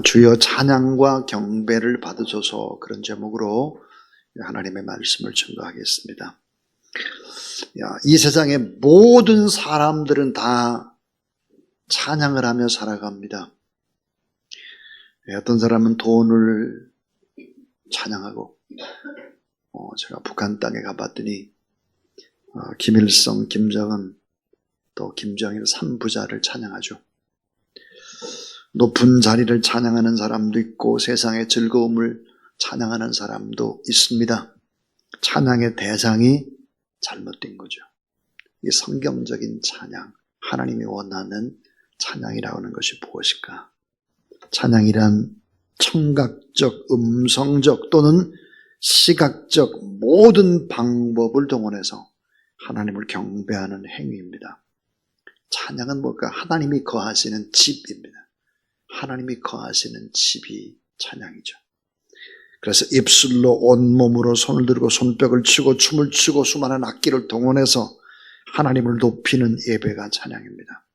주여 찬양과 경배를 받으소서, 그런 제목으로 하나님의 말씀을 증거하겠습니다. 이 세상의 모든 사람들은 다 찬양을 하며 살아갑니다. 어떤 사람은 돈을 찬양하고, 제가 북한 땅에 가봤더니 김일성, 김정은, 또 김정일 3부자를 찬양하죠. 높은 자리를 찬양하는 사람도 있고 세상의 즐거움을 찬양하는 사람도 있습니다. 찬양의 대상이 잘못된 거죠. 이 성경적인 찬양, 하나님이 원하는 찬양이라고 하는 것이 무엇일까? 찬양이란 청각적, 음성적 또는 시각적 모든 방법을 동원해서 하나님을 경배하는 행위입니다. 찬양은 뭘까? 하나님이 거하시는 집입니다. 하나님이 거하시는 집이 찬양이죠. 그래서 입술로 온몸으로 손을 들고 손뼉을 치고 춤을 추고 수많은 악기를 동원해서 하나님을 높이는 예배가 찬양입니다.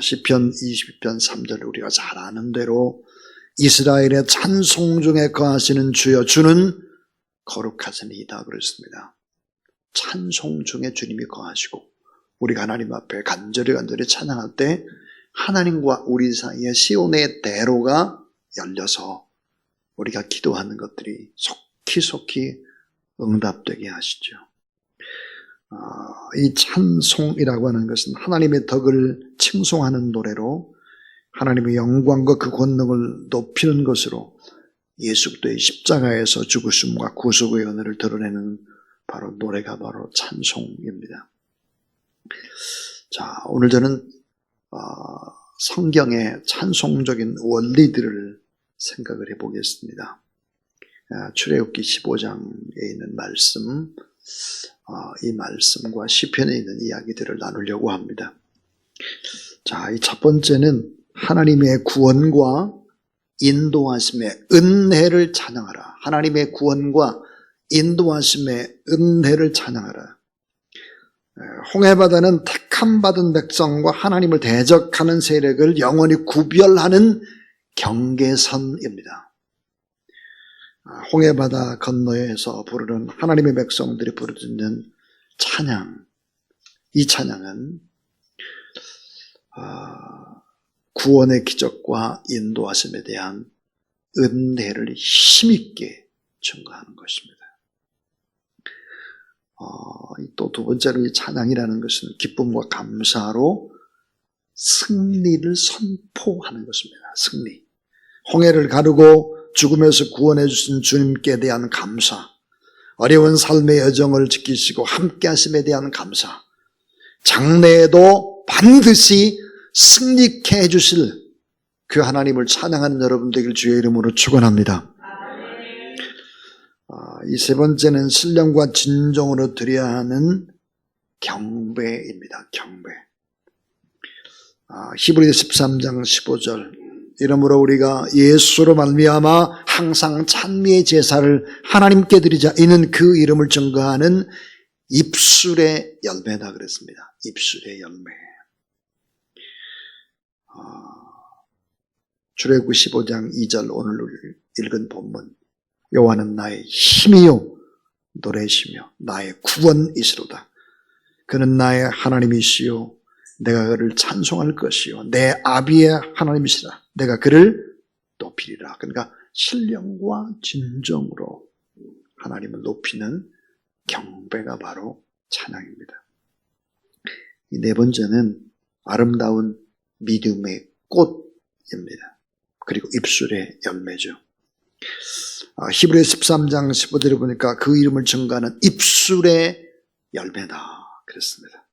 시편 20편 3절 우리가 잘 아는 대로 이스라엘의 찬송 중에 거하시는 주여, 주는 거룩하시니이다 그랬습니다. 찬송 중에 주님이 거하시고 우리가 하나님 앞에 간절히 찬양할 때 하나님과 우리 사이에 시온의 대로가 열려서 우리가 기도하는 것들이 속히 응답되게 하시죠. 이 찬송이라고 하는 것은 하나님의 덕을 칭송하는 노래로 하나님의 영광과 그 권능을 높이는 것으로 예수 그리스도의 십자가에서 죽으심과 구속의 은혜를 드러내는 바로 노래가 바로 찬송입니다. 자, 오늘 저는 성경의 찬송적인 원리들을 생각을 해보겠습니다. 출애굽기 15장에 있는 말씀, 이 말씀과 시편에 있는 이야기들을 나누려고 합니다. 자, 이 첫 번째는 하나님의 구원과 인도하심의 은혜를 찬양하라. 하나님의 구원과 인도하심의 은혜를 찬양하라. 홍해바다는 택함 받은 백성과 하나님을 대적하는 세력을 영원히 구별하는 경계선입니다. 홍해바다 건너에서 부르는 하나님의 백성들이 부르는 찬양, 이 찬양은 구원의 기적과 인도하심에 대한 은혜를 힘있게 증거하는 것입니다. 또 두 번째로 이 찬양이라는 것은 기쁨과 감사로 승리를 선포하는 것입니다. 승리. 홍해를 가르고 죽음에서 구원해 주신 주님께 대한 감사, 어려운 삶의 여정을 지키시고 함께 하심에 대한 감사, 장래에도 반드시 승리케 해주실 그 하나님을 찬양하는 여러분 되길 주의 이름으로 축원합니다. 이 세 번째는 신령과 진정으로 드려야 하는 경배입니다. 경배. 히브리서 13장 15절 이러므로 우리가 예수로 말미암아 항상 찬미의 제사를 하나님께 드리자. 이는 그 이름을 증거하는 입술의 열매다 그랬습니다. 입술의 열매. 출애굽기 15장 2절 오늘 읽은 본문. 여호와는 나의 힘이요 노래시며 나의 구원이시로다. 그는 나의 하나님이시요 내가 그를 찬송할 것이요 내 아비의 하나님이시라. 내가 그를 높이리라. 그러니까 신령과 진정으로 하나님을 높이는 경배가 바로 찬양입니다. 이 네 번째는 아름다운 믿음의 꽃입니다. 그리고 입술의 열매죠. 히브리서 13장 15절에 보니까 그 이름을 증거하는 입술의 열매다 그랬습니다.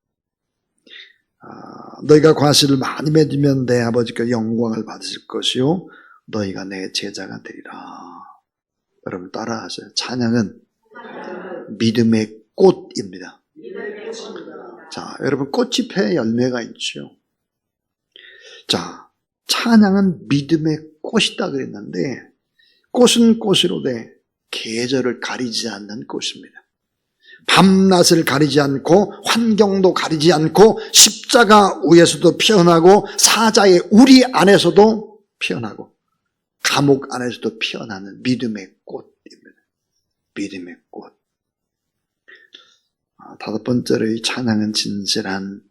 너희가 과실을 많이 맺으면 내 아버지께 영광을 받으실 것이요 너희가 내 제자가 되리라. 여러분 따라하세요. 찬양은 믿음의 꽃입니다. 자, 여러분 꽃잎에 열매가 있죠. 자, 찬양은 믿음의 꽃이다 그랬는데 꽃은 꽃이로되 계절을 가리지 않는 꽃입니다. 밤낮을 가리지 않고 환경도 가리지 않고 십자가 위에서도 피어나고 사자의 우리 안에서도 피어나고 감옥 안에서도 피어나는 믿음의 꽃입니다. 믿음의 꽃. 다섯 번째로 이 찬양은 진실한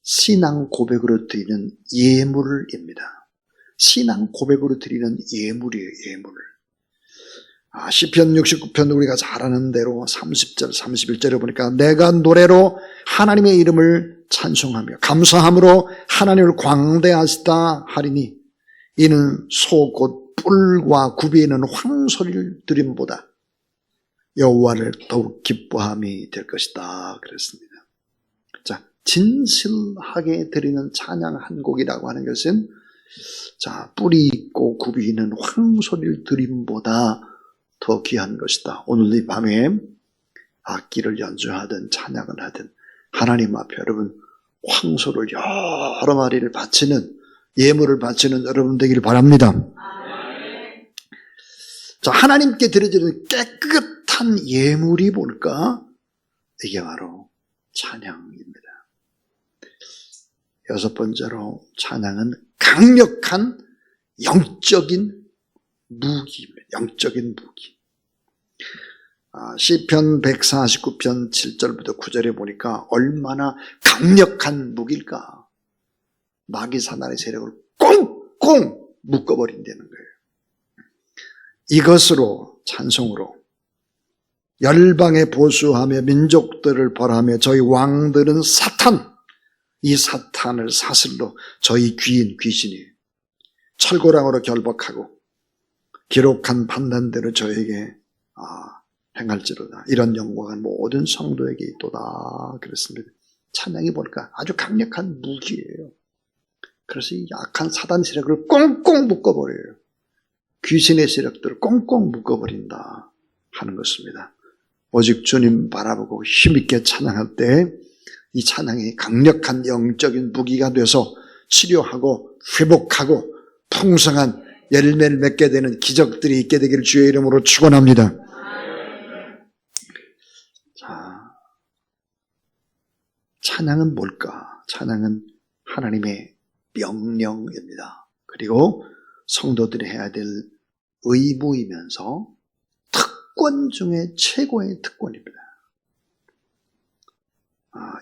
신앙 고백으로 드리는 예물입니다. 신앙 고백으로 드리는 예물이에요. 예물. 시편 69편 우리가 잘 아는 대로 30절 31절에 보니까 내가 노래로 하나님의 이름을 찬송하며 감사함으로 하나님을 광대하시다 하리니 이는 소 곧 뿔과 굽이 있는 황소리를 드림보다 여호와를 더욱 기뻐함이 될 것이다 그랬습니다. 자, 진실하게 드리는 찬양 한 곡이라고 하는 것은 뿔이 있고 굽이 있는 황소리를 드림보다 더 귀한 것이다. 오늘 이 밤에 악기를 연주하든 찬양을 하든 하나님 앞에 여러분 황소를 여러 마리를 바치는 예물을 바치는 여러분 되길 바랍니다. 자, 하나님께 드려지는 깨끗한 예물이 뭘까? 이게 바로 찬양입니다. 여섯 번째로 찬양은 강력한 영적인 무기입니다. 영적인 무기. 시편 149편 7절부터 9절에 보니까 얼마나 강력한 무기일까. 마귀 사단의 세력을 꽁꽁 묶어버린다는 거예요. 이것으로 찬송으로 열방에 보수하며 민족들을 벌하며 저희 왕들은 이 사탄을 사슬로 저희 귀인 귀신이 철고랑으로 결박하고 기록한 판단대로 저에게 행할지로다. 이런 영광은 모든 성도에게 있도다. 그랬습니다. 찬양이 뭘까? 아주 강력한 무기예요. 그래서 이 약한 사단 세력을 꽁꽁 묶어버려요. 귀신의 세력들을 꽁꽁 묶어버린다 하는 것입니다. 오직 주님 바라보고 힘있게 찬양할 때 이 찬양이 강력한 영적인 무기가 돼서 치료하고 회복하고 풍성한 열매를 맺게 되는 기적들이 있게 되기를 주의 이름으로 축원합니다. 자, 찬양은 뭘까? 찬양은 하나님의 명령입니다. 그리고 성도들이 해야 될 의무이면서 특권 중에 최고의 특권입니다.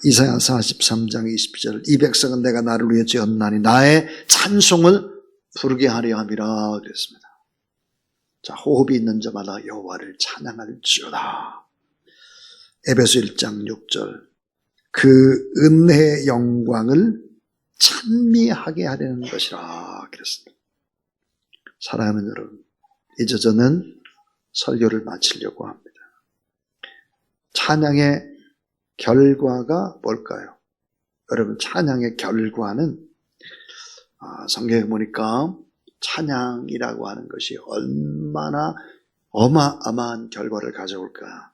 이사야 43장 20절 이 백성은 내가 나를 위해 지었나니 나의 찬송을 부르게 하려 함이라 그랬습니다. 자, 호흡이 있는 자마다 여호와를 찬양할지어다. 에베소 1장 6절 그 은혜의 영광을 찬미하게 하려는 것이라 그랬습니다. 사랑하는 여러분, 이제 저는 설교를 마치려고 합니다. 찬양의 결과가 뭘까요? 여러분, 찬양의 결과는 성경에 보니까 찬양이라고 하는 것이 얼마나 어마어마한 결과를 가져올까.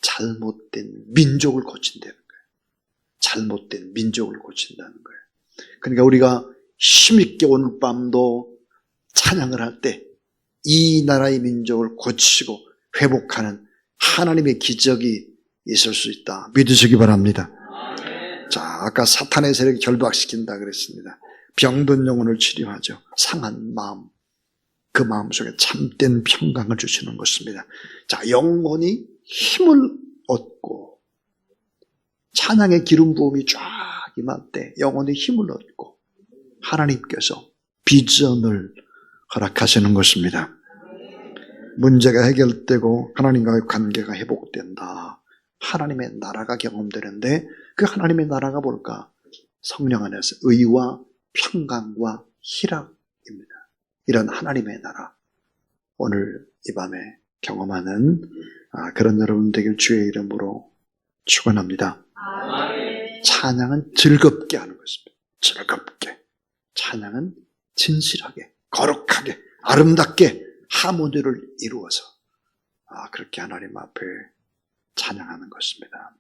잘못된 민족을 고친다는 거예요. 잘못된 민족을 고친다는 거예요. 그러니까 우리가 힘있게 오늘 밤도 찬양을 할 때 이 나라의 민족을 고치고 회복하는 하나님의 기적이 있을 수 있다. 믿으시기 바랍니다. 자, 아까 사탄의 세력을 결박시킨다 그랬습니다. 병든 영혼을 치료하죠. 상한 마음, 그 마음속에 참된 평강을 주시는 것입니다. 자, 영혼이 힘을 얻고 찬양의 기름 부음이 쫙 임할 때 영혼이 힘을 얻고 하나님께서 비전을 허락하시는 것입니다. 문제가 해결되고 하나님과의 관계가 회복된다. 하나님의 나라가 경험되는데 그 하나님의 나라가 뭘까? 성령 안에서 의와 평강과 희락입니다. 이런 하나님의 나라, 오늘 이 밤에 경험하는 그런 여러분 되길 주의 이름으로 축원합니다. 찬양은 즐겁게 하는 것입니다. 즐겁게. 찬양은 진실하게, 거룩하게, 아름답게 하모니를 이루어서 그렇게 하나님 앞에 찬양하는 것입니다.